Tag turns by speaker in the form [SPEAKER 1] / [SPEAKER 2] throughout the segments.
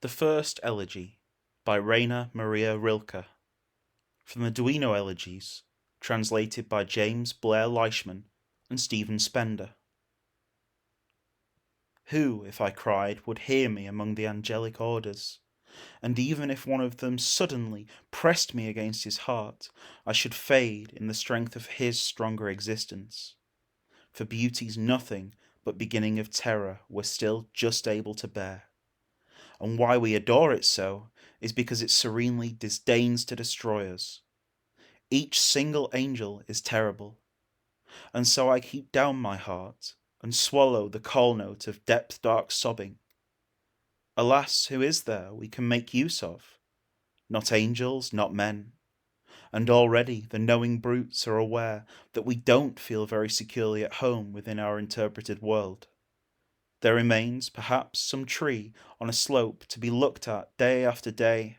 [SPEAKER 1] The First Elegy by Rainer Maria Rilke, from the Duino Elegies, translated by James Blair Leishman and Stephen Spender. Who, if I cried, would hear me among the angelic orders? And even if one of them suddenly pressed me against his heart, I should fade in the strength of his stronger existence. For beauty's nothing but beginning of terror we're still just able to bear. And why we adore it so is because it serenely disdains to destroy us. Each single angel is terrible, and so I keep down my heart and swallow the call note of depth-dark sobbing. Alas, who is there we can make use of? Not angels, not men. And already the knowing brutes are aware that we don't feel very securely at home within our interpreted world. There remains, perhaps, some tree on a slope to be looked at day after day.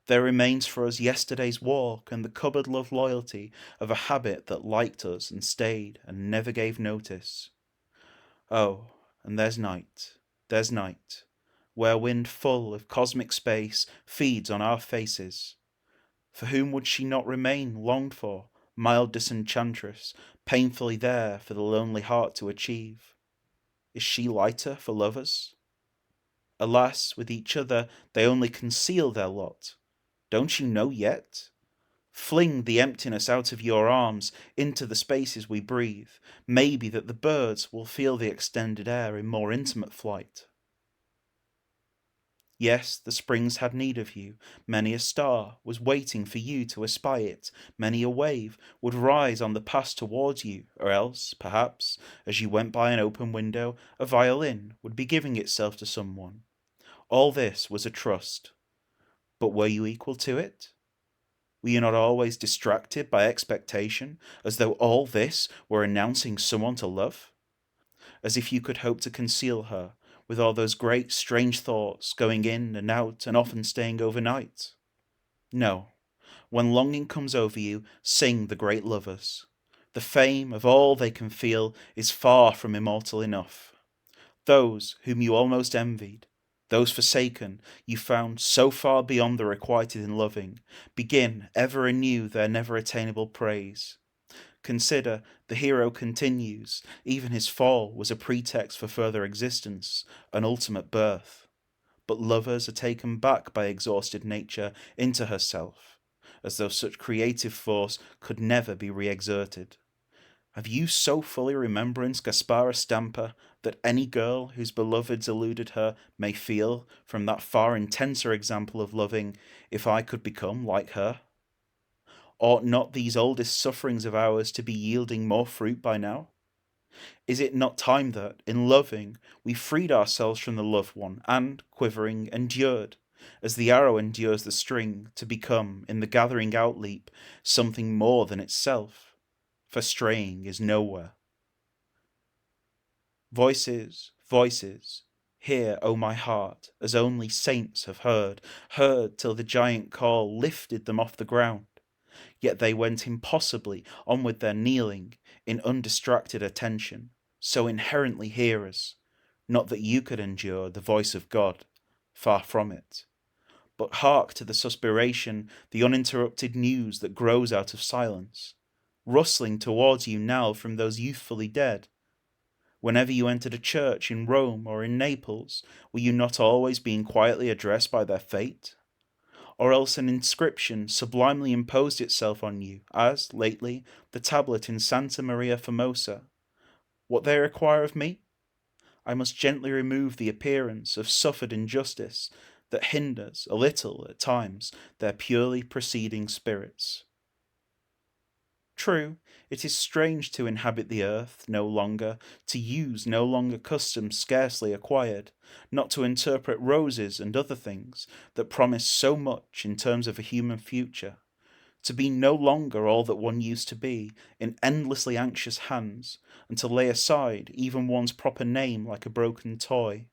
[SPEAKER 1] There remains for us yesterday's walk and the cupboard love loyalty of a habit that liked us and stayed and never gave notice. Oh, and there's night, where wind full of cosmic space feeds on our faces. For whom would she not remain longed for, mild disenchantress, painfully there for the lonely heart to achieve? Is she lighter for lovers? Alas, with each other they only conceal their lot. Don't you know yet? Fling the emptiness out of your arms into the spaces we breathe. Maybe that the birds will feel the extended air in more intimate flight. Yes, the springs had need of you. Many a star was waiting for you to espy it. Many a wave would rise on the pass towards you, or else, perhaps, as you went by an open window, a violin would be giving itself to someone. All this was a trust. But were you equal to it? Were you not always distracted by expectation, as though all this were announcing someone to love? As if you could hope to conceal her, with all those great strange thoughts going in and out and often staying overnight? No, when longing comes over you, sing the great lovers. The fame of all they can feel is far from immortal enough. Those whom you almost envied, those forsaken you found so far beyond the requited in loving, begin ever anew their never attainable praise. Consider, the hero continues, even his fall was a pretext for further existence, an ultimate birth. But lovers are taken back by exhausted nature into herself, as though such creative force could never be re-exerted. Have you so fully remembranced Gaspara Stampa that any girl whose beloveds eluded her may feel, from that far intenser example of loving, if I could become like her? Ought not these oldest sufferings of ours to be yielding more fruit by now? Is it not time that, in loving, we freed ourselves from the loved one, and, quivering, endured, as the arrow endures the string, to become, in the gathering outleap, something more than itself? For straying is nowhere. Voices, voices, hear, O my heart, as only saints have heard till the giant call lifted them off the ground. Yet they went impossibly on with their kneeling, in undistracted attention, so inherently hearers, not that you could endure the voice of God, far from it. But hark to the suspiration, the uninterrupted news that grows out of silence, rustling towards you now from those youthfully dead. Whenever you entered a church in Rome or in Naples, were you not always being quietly addressed by their fate? Or else an inscription sublimely imposed itself on you, as, lately, the tablet in Santa Maria Formosa. What they require of me? I must gently remove the appearance of suffered injustice that hinders, a little, at times, their purely proceeding spirits. True, it is strange to inhabit the earth no longer, to use no longer customs scarcely acquired, not to interpret roses and other things that promise so much in terms of a human future, to be no longer all that one used to be, in endlessly anxious hands, and to lay aside even one's proper name like a broken toy.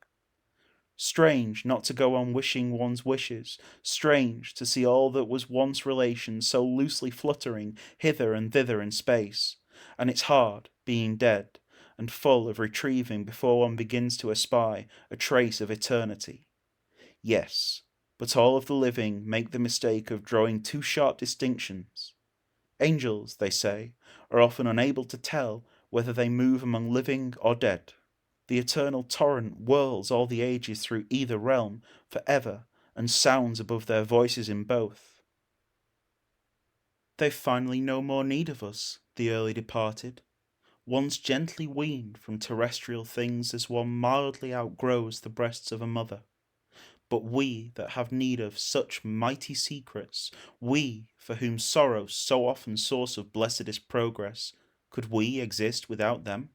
[SPEAKER 1] Strange not to go on wishing one's wishes, strange to see all that was once relation so loosely fluttering hither and thither in space, and it's hard, being dead, and full of retrieving before one begins to espy a trace of eternity. Yes, but all of the living make the mistake of drawing too sharp distinctions. Angels, they say, are often unable to tell whether they move among living or dead. The eternal torrent whirls all the ages through either realm for ever, and sounds above their voices in both. They've finally no more need of us, the early departed, once gently weaned from terrestrial things as one mildly outgrows the breasts of a mother. But we that have need of such mighty secrets, we for whom sorrow so often source of blessedest progress, could we exist without them?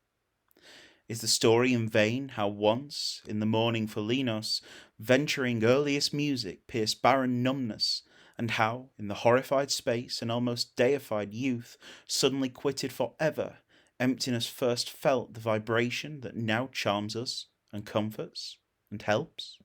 [SPEAKER 1] Is the story in vain how once, in the morning for Linos, venturing earliest music pierced barren numbness, and how, in the horrified space and almost deified youth, suddenly quitted for ever, emptiness first felt the vibration that now charms us, and comforts, and helps?